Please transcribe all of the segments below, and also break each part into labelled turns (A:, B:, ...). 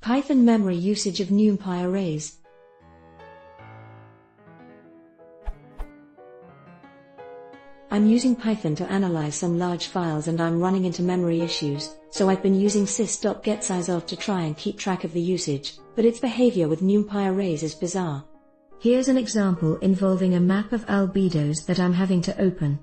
A: Python memory usage of numpy arrays. I'm using Python to analyze some large files and I'm running into memory issues, so I've been using sys.getSizeOf to try and keep track of the usage, but its behavior with numpy arrays is bizarre. Here's an example involving a map of albedos that I'm having to open.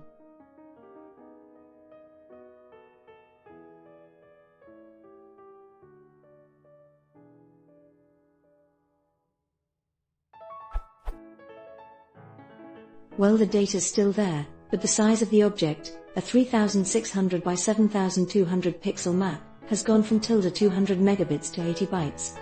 A: Well, the data's still there, but the size of the object, a 3600 by 7200 pixel map, has gone from 200 megabits to 80 bytes.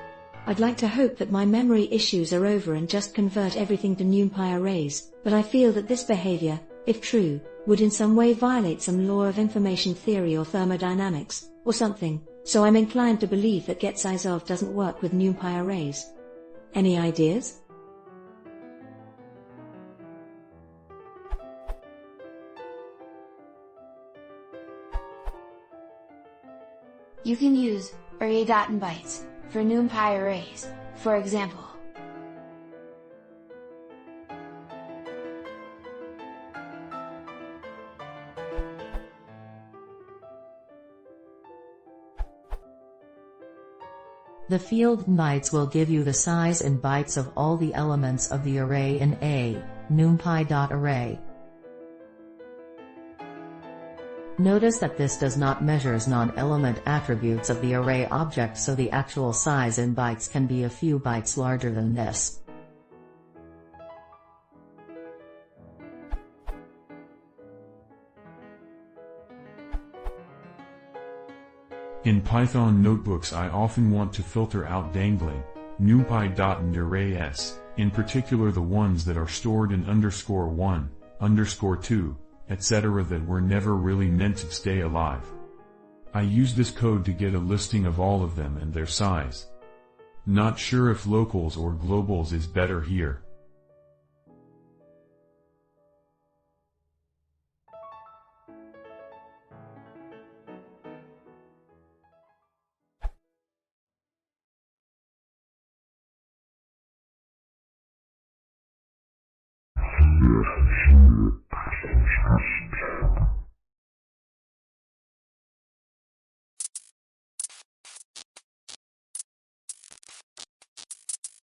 A: I'd like to hope that my memory issues are over and just convert everything to numpy arrays, but I feel that this behavior, if true, would in some way violate some law of information theory or thermodynamics, or something, so I'm inclined to believe that getSizeOf doesn't work with numpy arrays. Any ideas?
B: You can use array.bytes for numpy arrays, for example.
C: The field bytes will give you the size in bytes of all the elements of the array in a numpy.array. Notice that this does not measure non-element attributes of the array object, so the actual size in bytes can be a few bytes larger than this.
D: In Python notebooks, I often want to filter out dangling, numpy.and arrays, in particular the ones that are stored in _1, _2, etc. that were never really meant to stay alive. I use this code to get a listing of all of them and their size. Not sure if locals or globals is better here.
E: Yeah.